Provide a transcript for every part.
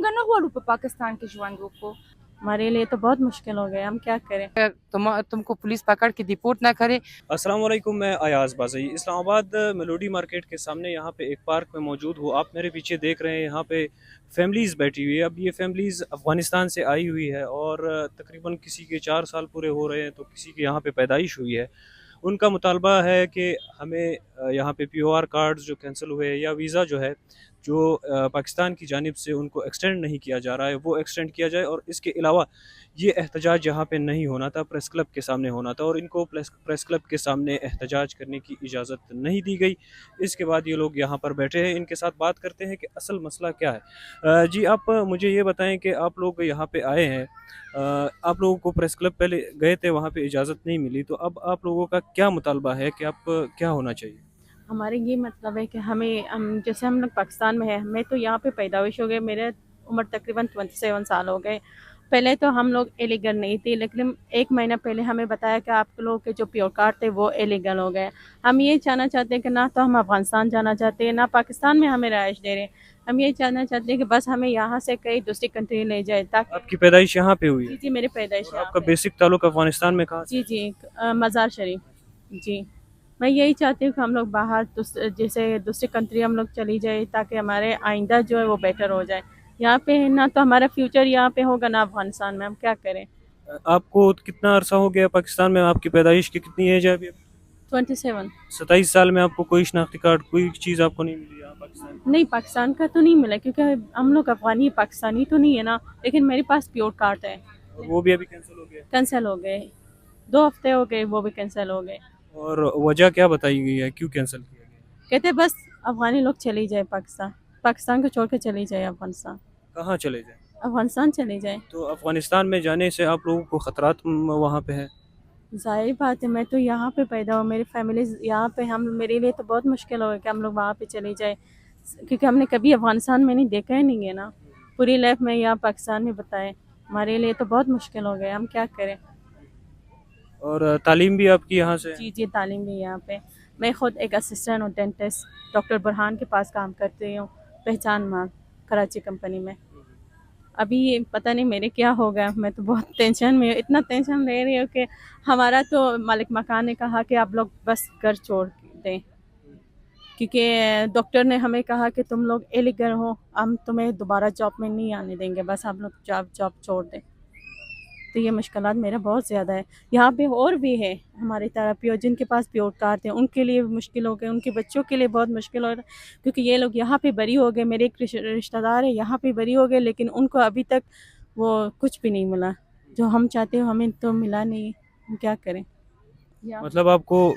څنګه نه غواړو په پاکستان کې ژوند وکړو. ہمارے لیے تو بہت مشکل ہو گیا، ہم کیا کریں. تم کو پولیس پکڑ کے ڈپورٹ نہ کرے. السلام علیکم، میں ایاز بازئی اسلام آباد میلوڈی مارکیٹ کے سامنے یہاں پہ ایک پارک میں موجود ہوں. آپ میرے پیچھے دیکھ رہے ہیں یہاں پہ فیملیز بیٹھی ہوئی ہے. اب یہ فیملیز افغانستان سے آئی ہوئی ہے اور تقریباً کسی کے 4 سال پورے ہو رہے ہیں تو کسی کے یہاں پہ پیدائش ہوئی ہے. ان کا مطالبہ ہے کہ ہمیں یہاں پہ POR کارڈز جو کینسل ہوئے یا ویزا جو ہے جو پاکستان کی جانب سے ان کو ایکسٹینڈ نہیں کیا جا رہا ہے وہ ایکسٹینڈ کیا جائے. اور اس کے علاوہ یہ احتجاج یہاں پہ نہیں ہونا تھا، پریس کلب کے سامنے ہونا تھا اور ان کو پریس کلب کے سامنے احتجاج کرنے کی اجازت نہیں دی گئی. اس کے بعد یہ لوگ یہاں پر بیٹھے ہیں. ان کے ساتھ بات کرتے ہیں کہ اصل مسئلہ کیا ہے. جی آپ مجھے یہ بتائیں کہ آپ لوگ یہاں پہ آئے ہیں، آپ لوگوں کو پریس کلب پہلے گئے تھے، وہاں پہ اجازت نہیں ملی، تو اب آپ لوگوں کا کیا مطالبہ ہے کہ آپ کیا ہونا چاہیے؟ ہمارے یہ مطلب ہے کہ جیسے ہم لوگ پاکستان میں ہیں، ہمیں تو یہاں پہ پیدائش ہو گئے، میرے عمر تقریباً 27 سال ہو گئے. پہلے تو ہم لوگ ایلیگل نہیں تھی، لیکن 1 مہینہ پہلے ہمیں بتایا کہ آپ لوگوں کے جو پیور کارڈ تھے وہ ایلیگل ہو گئے. ہم یہ جاننا چاہتے ہیں کہ نہ تو ہم افغانستان جانا چاہتے ہیں، نہ پاکستان میں ہمیں رہائش دے رہے ہیں. ہم یہ جاننا چاہتے ہیں کہ بس ہمیں یہاں سے کئی دوسری کنٹری لے جائے تاکہ. آپ کی پیدائش یہاں پہ ہوئی ہے؟ جی میری پیدائش اور یہاں آپ کا پہ. بیسک تعلق افغانستان میں کہاں سے؟ جی مزار شریف. جی میں یہی چاہتی ہوں کہ ہم لوگ باہر جیسے دوسری کنٹری ہم لوگ چلی جائے تاکہ ہمارے آئندہ جو ہے وہ بیٹر ہو جائے. یہاں پہ نہ تو ہمارا فیوچر یہاں پہ ہوگا نہ افغانستان میں، ہم کیا کریں. آپ کو کتنا عرصہ ہو گیا پاکستان میں؟ آپ کی پیدائش کی کتنی ایج ہے ابھی؟ 27. 27 سال میں آپ کو کوئی شناختی کارڈ، کوئی چیز آپ کو نہیں ملی یہاں پاکستان میں؟ نہیں پاکستان کا تو نہیں ملا کیونکہ ہم لوگ افغانی پاکستانی تو نہیں ہے نا، لیکن میرے پاس پیور کارڈ ہے. اور وہ بھی ابھی کینسل ہو گیا؟ کینسل ہو گئے، 2 ہفتے ہو گئے، وہ بھی کینسل ہو گئے. اور وجہ کیا بتائی گئی ہے، کیوں کینسل کیا گیا؟ کہتے بس افغانی لوگ چلی جائے پاکستان کو چھوڑ کے چلی جائے افغانستان. کہاں چلے جائیں؟ افغانستان چلی جائے. تو افغانستان میں جانے سے آپ لوگوں کو خطرات وہاں پہ ہے؟ ظاہر بات ہے، میں تو یہاں پہ پیدا ہوں، میری فیملی یہاں پہ، میرے لیے تو بہت مشکل ہوگا کہ ہم لوگ وہاں پہ چلے جائیں کیونکہ ہم نے کبھی افغانستان میں نہیں دیکھا ہی نہیں ہے نا. پوری لائف میں یہاں پاکستان میں بتائے، ہمارے لیے تو بہت مشکل ہو گیا، ہم کیا کریں. اور تعلیم بھی آپ کی یہاں سے؟ جی تعلیم بھی یہاں پہ. میں خود ایک اسسٹنٹ ہوں ڈینٹسٹ، ڈاکٹر برہان کے پاس کام کرتی ہوں، پہچان مارک کراچی کمپنی میں. ابھی پتہ نہیں میرے کیا ہوگا، میں تو بہت ٹینشن میں ہوں، اتنا ٹینشن لے رہی ہوں کہ ہمارا تو مالک مکان نے کہا کہ آپ لوگ بس گھر چھوڑ دیں کیونکہ ڈاکٹر نے ہمیں کہا کہ تم لوگ ایلیگل ہو، ہم تمہیں دوبارہ جاب میں نہیں آنے دیں گے، بس آپ لوگ جاب چھوڑ دیں. تو یہ مشکلات میرا بہت زیادہ ہے. یہاں پہ اور بھی ہے ہماری طرح جن کے پاس پیور کارڈ ہیں، ان کے لیے مشکل ہو گئے، ان کے بچوں کے لیے بہت مشکل ہو رہا ہے کیونکہ یہ لوگ یہاں پہ بری ہو گئے. میرے ایک رشتہ دار ہے یہاں پہ بری ہو گئے، لیکن ان کو ابھی تک وہ کچھ بھی نہیں ملا جو ہم چاہتے ہو، ہمیں تو ملا نہیں. ہم کیا کریں. مطلب آپ کو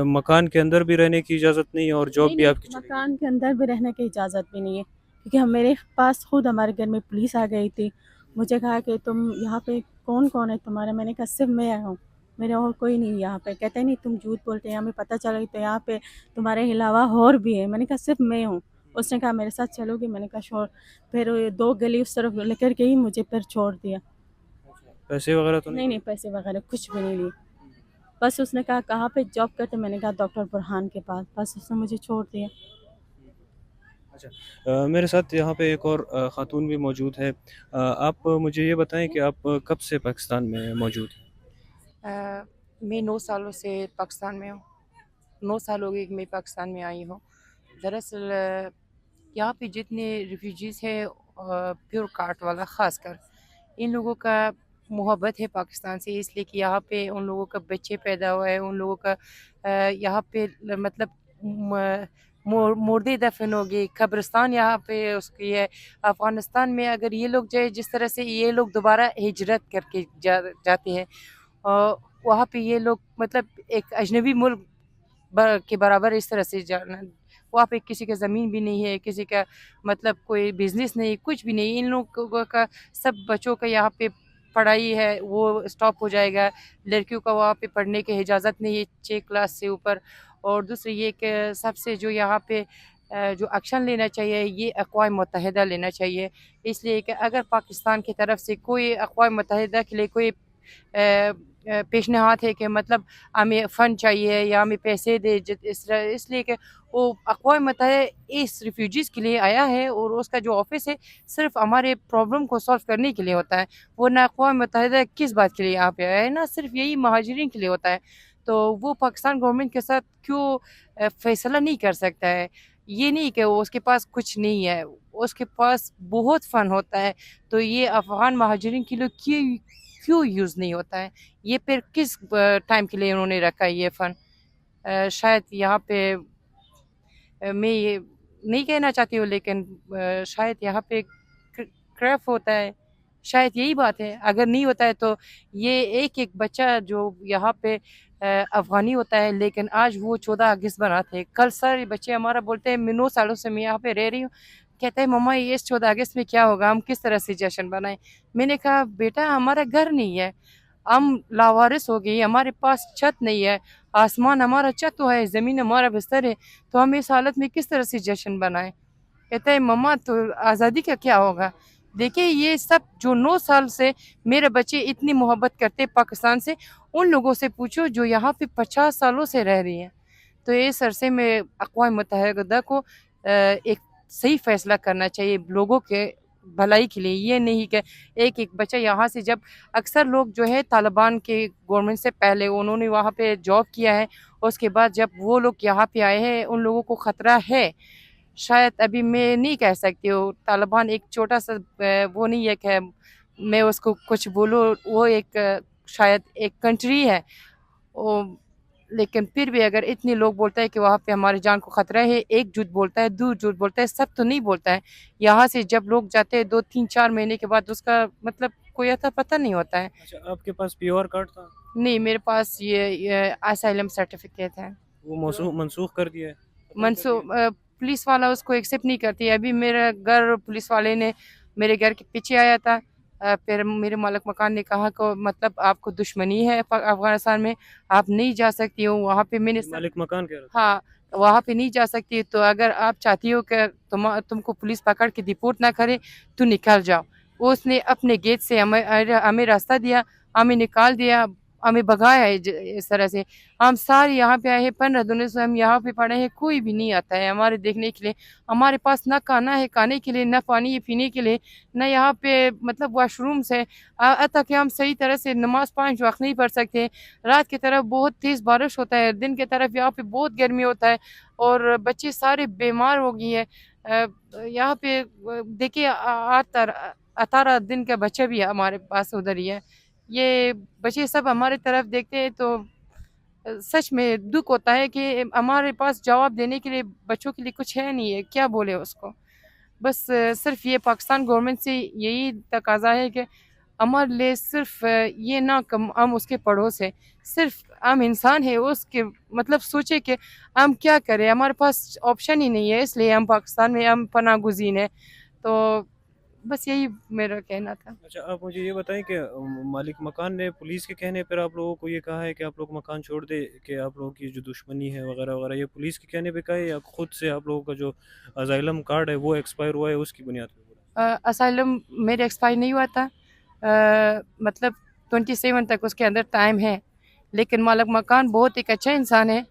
مکان کے اندر بھی رہنے کی اجازت نہیں ہے اور جاب بھی آپ کی چلی گئی؟ مکان کے اندر بھی رہنے کی اجازت بھی نہیں ہے کیونکہ میرے پاس خود ہمارے گھر میں پولیس آ گئی تھی. مجھے کہا کہ تم یہاں پہ کون ہے تمہارا؟ میں نے کہا صرف میں ہوں، میرے اور کوئی نہیں یہاں پہ. کہتے نہیں تم جھوٹ بولتے ہیں، ہمیں پتہ چلا تو یہاں پہ تمہارے علاوہ اور بھی ہے. میں نے کہا صرف میں ہوں. اس نے کہا میرے ساتھ چلو گی؟ میں نے کہا شور. پھر 2 گلی اس طرف لے کر کے ہی مجھے پھر چھوڑ دیا. پیسے وغیرہ تو نہیں پیسے وغیرہ کچھ بھی نہیں لی. بس اس نے کہا کہاں پہ جاب کرتے؟ میں نے کہا ڈاکٹر برہان کے پاس. بس اس نے مجھے چھوڑ دیا. اچھا، میرے ساتھ یہاں پہ ایک اور خاتون بھی موجود ہے. آپ مجھے یہ بتائیں کہ آپ کب سے پاکستان میں موجود ہیں؟ میں 9 سالوں سے پاکستان میں ہوں. 9 سال ہو گئے کہ میں پاکستان میں آئی ہوں. دراصل یہاں پہ جتنے ریفیوجیز ہیں پیور کارٹ والا خاص کر، ان لوگوں کا محبت ہے پاکستان سے، اس لیے کہ یہاں پہ ان لوگوں کا بچے پیدا ہوا ہے، ان لوگوں کا یہاں پہ مطلب مردے دفن ہو گئے، قبرستان یہاں پہ اس کی ہے. افغانستان میں اگر یہ لوگ جائے، جس طرح سے یہ لوگ دوبارہ ہجرت کر کے جاتے ہیں، وہاں پہ یہ لوگ مطلب ایک اجنبی ملک کے برابر اس طرح سے جانا. وہاں پہ کسی کا زمین بھی نہیں ہے، کسی کا مطلب کوئی بزنس نہیں، کچھ بھی نہیں. ان لوگوں کا سب بچوں کا یہاں پہ پڑھائی ہے وہ اسٹاپ ہو جائے گا. لڑکیوں کا وہاں پہ پڑھنے کی اجازت نہیں ہے 6 کلاس سے اوپر. اور دوسری یہ کہ سب سے جو یہاں پہ جو ایکشن لینا چاہیے، یہ اقوام متحدہ لینا چاہیے. اس لیے کہ اگر پاکستان کی طرف سے کوئی اقوام متحدہ کے لیے کوئی پیشنہاد ہے کہ مطلب ہمیں فنڈ چاہیے یا ہمیں پیسے دے اس طرح، اس لیے کہ وہ اقوام متحدہ اس ریفیوجیز کے لیے آیا ہے اور اس کا جو آفس ہے صرف ہمارے پرابلم کو سالو کرنے کے لیے ہوتا ہے، ورنہ اقوام متحدہ کس بات کے لیے یہاں پہ آیا ہے نا، صرف یہی مہاجرین کے لیے ہوتا ہے. تو وہ پاکستان گورنمنٹ کے ساتھ کیوں فیصلہ نہیں کر سکتا ہے؟ یہ نہیں کہ اس کے پاس کچھ نہیں ہے، اس کے پاس بہت فن ہوتا ہے، تو یہ افغان مہاجرین کے لیے کیوں یوز نہیں ہوتا ہے؟ یہ پھر کس ٹائم کے لیے انہوں نے رکھا ہے یہ فن؟ شاید یہاں پہ میں یہ نہیں کہنا چاہتی ہوں، لیکن شاید یہاں پہ کریف ہوتا ہے، شاید یہی بات ہے. اگر نہیں ہوتا ہے تو یہ ایک بچہ جو یہاں پہ افغانی ہوتا ہے لیکن آج وہ 14 اگست بناتے ہیں، کل سارے بچے ہمارا بولتے ہیں میں 9 سالوں سے میں یہاں پہ رہ رہی ہوں، کہتے ہیں مما یہ اس 14 اگست میں کیا ہوگا، ہم کس طرح سے جشن بنائیں؟ میں نے کہا بیٹا ہمارا گھر نہیں ہے، ہم لاوارث ہو گئی، ہمارے پاس چھت نہیں ہے، آسمان ہمارا چھت تو ہے، زمین ہمارا بستر ہے، تو ہم اس حالت میں کس طرح سے جشن بنائیں؟ کہتا ہے مما تو آزادی کا کیا ہوگا؟ دیکھیں یہ سب جو 9 سال سے میرے بچے اتنی محبت کرتے پاکستان سے، ان لوگوں سے پوچھو جو یہاں پہ 50 سالوں سے رہ رہی ہیں. تو اس عرصے میں اقوام متحدہ کو ایک صحیح فیصلہ کرنا چاہیے لوگوں کے بھلائی کے لیے. یہ نہیں کہ ایک بچہ یہاں سے، جب اکثر لوگ جو ہے طالبان کے گورنمنٹ سے پہلے انہوں نے وہاں پہ جاب کیا ہے، اس کے بعد جب وہ لوگ یہاں پہ آئے ہیں ان لوگوں کو خطرہ ہے. شاید ابھی میں نہیں کہہ سکتی ہوں، طالبان ایک چھوٹا سا وہ نہیں ہے کہ میں اس کو کچھ بولوں، وہ ایک شاید ایک کنٹری ہے، لیکن پھر بھی اگر اتنے لوگ بولتا ہے کہ وہاں پہ ہماری جان کو خطرہ ہے، ایک جھوٹ بولتا ہے، دو جھوٹ بولتا ہے، سب تو نہیں بولتا ہے. یہاں سے جب لوگ جاتے ہیں 2 3 4 مہینے کے بعد اس کا مطلب کوئی ایسا پتہ نہیں ہوتا ہے. اچھا آپ کے پاس پی آر کارڈ تھا؟ نہیں میرے پاس یہ اسائلم سرٹیفکیٹ ہے. وہ منسوخ کر دیا ہے؟ پولیس والا اس کو ایکسیپٹ نہیں کرتی. ابھی میرا گھر پولیس والے نے میرے گھر کے پیچھے آیا تھا، پھر میرے مالک مکان نے کہا کہ مطلب آپ کو دشمنی ہے افغانستان میں، آپ نہیں جا سکتی ہو وہاں پہ. میں نے مالک مکان کہہ رہا تھا؟ ہاں وہاں پہ نہیں جا سکتی، تو اگر آپ چاہتی ہو کہ تم کو پولیس پکڑ کے ڈپورٹ نہ کرے تو نکل جاؤ. اس نے اپنے گیٹ سے ہمیں راستہ دیا، ہمیں نکال دیا، ہمیں بھگایا ہے. اس طرح سے ہم سارے یہاں پہ آئے ہیں، 15 دنوں سے ہم یہاں پہ پڑے ہیں، کوئی بھی نہیں آتا ہے ہمارے دیکھنے کے لیے. ہمارے پاس نہ کھانا ہے کھانے کے لیے، نہ پانی ہے پینے کے لیے، نہ یہاں پہ مطلب واش رومس ہے، حتیٰ کہ ہم صحیح طرح سے نماز 5 وقت نہیں پڑھ سکتے. رات کی طرف بہت تیز بارش ہوتا ہے، دن کی طرف یہاں پہ بہت گرمی ہوتا ہے، اور بچے سارے بیمار ہو گئی ہیں. یہاں پہ دیکھیے 18 دن کا بچہ بھی ہمارے پاس ادھر ہی ہے. یہ بچے سب ہمارے طرف دیکھتے ہیں تو سچ میں دکھ ہوتا ہے کہ ہمارے پاس جواب دینے کے لیے بچوں کے لیے کچھ ہے نہیں ہے، کیا بولے اس کو. بس صرف یہ پاکستان گورنمنٹ سے یہی تقاضا ہے کہ ہمارے لیے صرف یہ نہ کہ ہم اس کے پڑوس ہیں، صرف ہم انسان ہیں، اس کے مطلب سوچے کہ ہم کیا کریں، ہمارے پاس آپشن ہی نہیں ہے، اس لیے ہم پاکستان میں ہم پناہ گزین ہیں. تو بس یہی میرا کہنا تھا. اچھا آپ مجھے یہ بتائیں کہ مالک مکان نے پولیس کے کہنے پر آپ لوگوں کو یہ کہا ہے کہ آپ لوگ مکان چھوڑ دیں، کہ آپ لوگوں کی جو دشمنی ہے وغیرہ وغیرہ، یہ پولیس کے کہنے پہ کہا ہے یا خود سے آپ لوگوں کا جو اسائلم کارڈ ہے وہ ایکسپائر ہوا ہے اس کی بنیاد پہ؟ اسائلم میرے ایکسپائر نہیں ہوا تھا، مطلب 27 تک اس کے اندر ٹائم ہے، لیکن مالک مکان بہت ایک اچھا انسان ہے،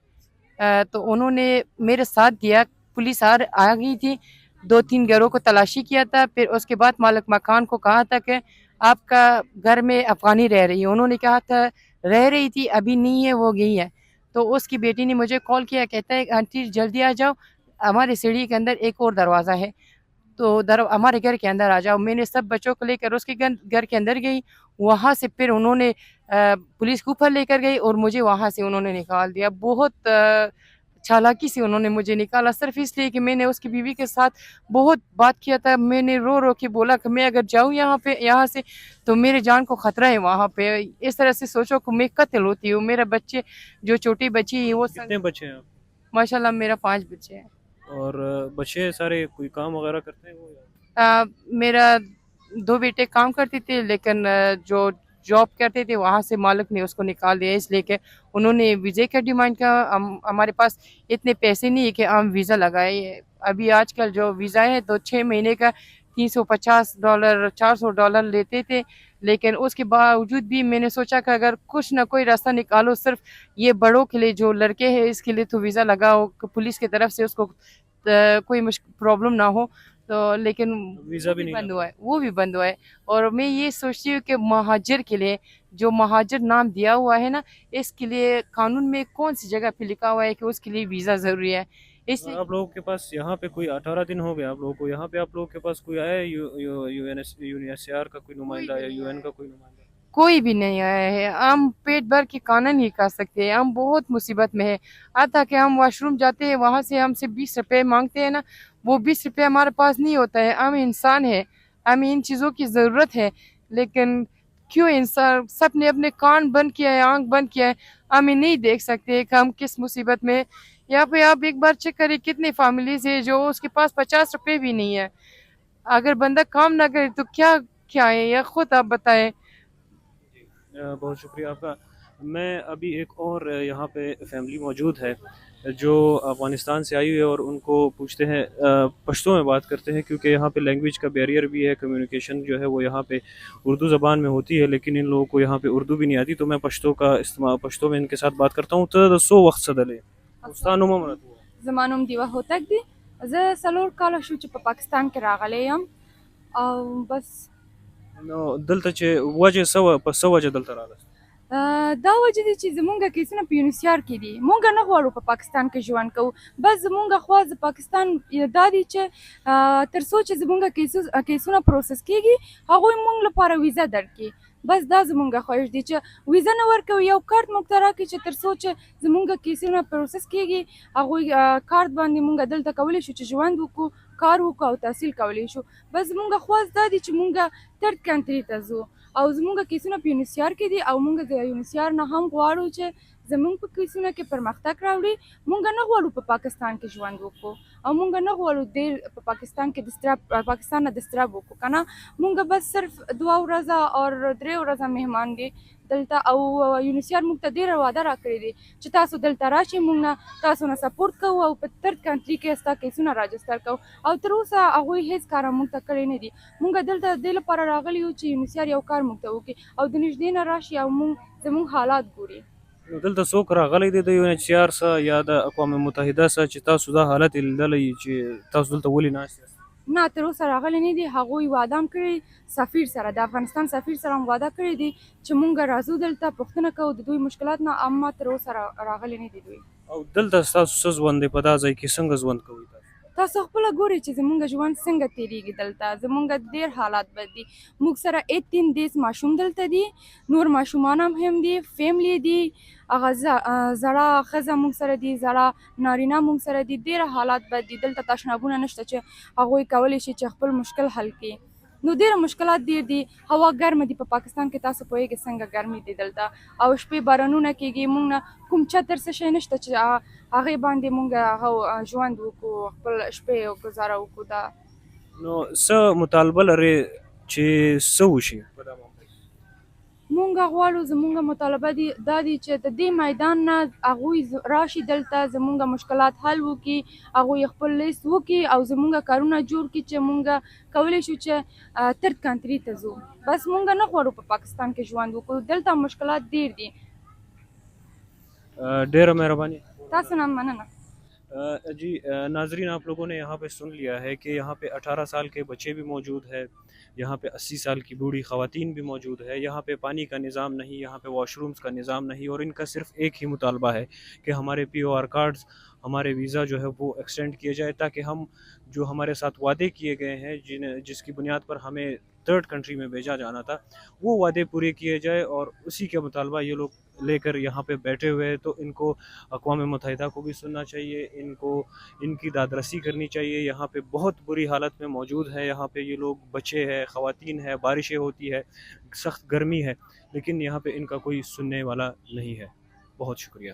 تو انہوں نے میرے ساتھ دیا. پولیس آ گئی تھی، 2 3 گھروں کو تلاشی کیا تھا، پھر اس کے بعد مالک مکان کو کہا تھا کہ آپ کا گھر میں افغانی رہ رہی ہے. انہوں نے کہا تھا رہ رہی تھی، ابھی نہیں ہے، وہ گئی ہے. تو اس کی بیٹی نے مجھے کال کیا، کہتا ہے آنٹی جلدی آ جاؤ، ہمارے سیڑھی کے اندر ایک اور دروازہ ہے، تو ہمارے گھر کے اندر آ جاؤ. میں نے سب بچوں کو لے کر اس کے گھر کے اندر گئی، وہاں سے پھر انہوں نے پولیس کو اوپر لے کر گئی اور مجھے وہاں سے انہوں نے نکال دیا. بہت چالاکی سے انہوں نے مجھے نکالا، صرف اس لیے کہ میں نے اس کی بیوی کے ساتھ بہت بات کیا تھا. میں نے رو رو کے بولا کہ میں اگر جاؤں یہاں سے تو میرے جان کو خطرہ ہے وہاں پہ. اس طرح سے سوچو کہ میں قتل ہوتی ہوں. میرا بچے جو چھوٹی بچی ہے وہ کتنے بچے ہیں آپ؟ ماشاءاللہ میرا 5 بچے ہیں. اور بچے سارے کوئی کام وغیرہ کرتے ہیں وہ؟ میرا 2 بیٹے کام کرتے تھے، لیکن جو جاب کرتے تھے وہاں سے مالک نے اس کو نکال دیا، اس لیے کہ انہوں نے ویزے کا ڈیمانڈ کیا. ہمارے پاس اتنے پیسے نہیں ہے کہ ہم ویزا لگائے. ابھی آج کل جو ویزا ہے تو 6 مہینے کا $350 $400 لیتے تھے. لیکن اس کے باوجود بھی میں نے سوچا کہ اگر کچھ نہ کوئی راستہ نکالو صرف یہ بڑوں کے لیے جو لڑکے ہیں اس کے لیے تو ویزا لگاؤ کہ پولیس کی طرف سے اس کو کوئی پرابلم نہ ہو. تو لیکن ویزا بھی نہیں بند ہوا ہے, وہ بھی بند ہوا ہے. اور میں یہ سوچتی ہوں کہ مہاجر کے لیے جو مہاجر نام دیا ہوا ہے نا, اس کے لیے قانون میں کون سی جگہ پہ لکھا ہوا ہے کہ اس کے لیے ویزا ضروری ہے. اس لیے آپ لوگوں کے پاس یہاں پہ کوئی 18 دن ہو گیا آپ لوگوں کو, یہاں پہ آپ لوگوں کے پاس کوئی آیا ہے UNHCR کا کوئی نمائندہ یا UN کا کوئی نمائندہ؟ کوئی بھی نہیں آیا ہے. ہم پیٹ بھر کے کھانا نہیں کھا سکتے, ہم بہت مصیبت میں ہیں. آتا کہ ہم واش روم جاتے ہیں, وہاں سے ہم سے 20 روپے مانگتے ہیں نا, وہ 20 روپے ہمارے پاس نہیں ہوتا ہے. ہم انسان ہیں, ہمیں ان چیزوں کی ضرورت ہے, لیکن کیوں انسان سب نے اپنے کان بند کیا ہے, آنکھ بند کیا ہے, ہمیں نہیں دیکھ سکتے کہ ہم کس مصیبت میں. یہاں پہ آپ ایک بار چیک کریں کتنی فیملیز ہے جو اس کے پاس 50 روپے بھی نہیں ہے. اگر بندہ کام نہ کرے تو کیا ہے, یا خود آپ بتائیں. بہت شکریہ آپ کا. میں ابھی ایک اور یہاں پہ فیملی موجود ہے جو افغانستان سے آئی ہوئی ہے, اور ان کو پوچھتے ہیں, پشتو میں بات کرتے ہیں کیونکہ یہاں پہ لینگویج کا بیریئر بھی ہے, کمیونیکیشن جو ہے وہ یہاں پہ اردو زبان میں ہوتی ہے, لیکن ان لوگوں کو یہاں پہ اردو بھی نہیں آتی. تو میں پشتو میں ان کے ساتھ بات کرتا ہوں. تو سو وقت صدلے استان عمر زما نوم دیوه هوتک دی. زه 4 کاله شو چې په پاکستان کې راغلی یم او بس نو دلته چې وجه په څه وجه دلته راغله؟ دا وجه دی چې زمونږ کیسونه په یونیسیار کې دي. مونږ نه غواړو په پاکستان کې ژوند کوو. بس زمونږ خواست د پاکستان دا دی چې تر څو چې زمونږ کیسونه پروسس کیږي هغوی مونږ لپاره ویزا درکړي. بس دا زمونږ خواهش دی چې ویزا نه ورکوي, یو کارت موږ ته راکړي چې تر څو چې زمونږ کیسونه پروسس کیږي هغوی کارت باندې مونږ دلته کولی شو چې ژوند وکړو, کار وکړو او تحصیل کولی شو. بس زمونږ خواست دا دی چې مونږ ترډ کنټري ته ځو او زمونږ کیسونه په یونیسیار کې دي او مونږ د یونیسیار نه هم غواړو چې زمونږ په کیسونه کې پرمختګ راوړي. مونږ نه غواړو په پاکستان کې ژوند وکړو او مونږ نه غواړو ډېر په پاکستان کې پاکستان نه دستراب وکړو که نه. مونږ بس صرف 2 ورځه او 3 ورځه مهمان دي دلته, او یونیسیار مونږ ته ډېره وعده راکړې دي چې تاسو دلته راشئ, مونږ نه تاسو نه سپورټ کوو او په ترډ کنټري کې ستا کیسونه راجستر کوو. او تر اوسه هغوی هېڅ کار مونږ ته کړی نه دي. مونږ دلته د دې لپاره راغلي یو چې یونیسیار یو کار مونږ ته وکړي او د نږدې نه راشي او زمونږ حالات ګوري. نو دلته څوک راغلی دی د UNHCR څخه یا د اقوام متحده څخه چې تاسو دا حالت لیدلی چې تاسو دلته ولې ناست یاست؟ نه تر اوسه راغلی نه دي. هغوی وعده هم کړې سفیر سره, د افغانستان سفیر سره هم وعده کړې دي چې مونږ راځو دلته پوښتنه کوو د دوی مشکلات نه, اما تر اوسه راغلی نه دي دوی. او دلته ستاسو څه ژوند دی, په دا ځای کې څنګه ژوند کوئ تاسو؟ تاسو خپله ګورئ چې زمونږ ژوند څنګه تېرېږي دلته. زمونږ ډېر حالات بد دي. موږ سره 18 دیس ماشوم دلته دي, نور ماشومان هم دي, فیملی دي, هغه زړه ښځه موږ سره دي, زړه نارینه موږ سره دي. ډېره حالات بد دي دلته. تشنابونه نشته چې هغوی کولی شي چې خپل مشکل حل کړي. نو ډېره مشکلات ډېر دي. هوا ګرمه دي په پاکستان کې, تاسو پوهېږئ څنګه ګرمي دي دلته, او شپې بارانونه کېږي. موږ نه کوم چتر څه شی نشته چې هغې باندې موږ هغه ژوند وکړو, خپل شپې ګزاره وکړو. دا نو څه مطالبه لرئ چې څه وشي په دا معامله کې؟ مونږ غواړو, زمونږ مطالبه دا دی چې د دې میدان نه هغوی راشي دلته, زمونږ مشکلات حل وکړي, هغوی خپل لیست وکړي او زمونږ کارونه جوړ کړي چې مونږ کولی شو چې ترډ کنټري ته ځو. بس مونږ نه غواړو په پاکستان کې ژوند وکړو. دلته مشکلات ډېر دي. ډیرہ مہربانی. تاسو نه مننه. جی ناظرین, آپ لوگوں نے یہاں پہ سن لیا ہے کہ یہاں پہ 18 سال کے بچے بھی موجود ہے, یہاں پہ 80 سال کی بوڑھی خواتین بھی موجود ہے. یہاں پہ پانی کا نظام نہیں, یہاں پہ واش رومز کا نظام نہیں, اور ان کا صرف ایک ہی مطالبہ ہے کہ ہمارے POR کارڈز, ہمارے ویزا جو ہے وہ ایکسٹینڈ کیے جائے, تاکہ ہم جو ہمارے ساتھ وعدے کیے گئے ہیں جس کی بنیاد پر ہمیں تھرڈ کنٹری میں بھیجا جانا تھا, وہ وعدے پورے کیے جائے. اور اسی کے مطالبہ یہ لوگ لے کر یہاں پہ بیٹھے ہوئے ہیں. تو ان کو اقوام متحدہ کو بھی سننا چاہیے, ان کی دادرسی کرنی چاہیے. یہاں پہ بہت بری حالت میں موجود ہے. یہاں پہ یہ لوگ بچے ہیں, خواتین ہیں, بارشیں ہوتی ہے, سخت گرمی ہے, لیکن یہاں پہ ان کا کوئی سننے والا نہیں ہے. بہت شکریہ.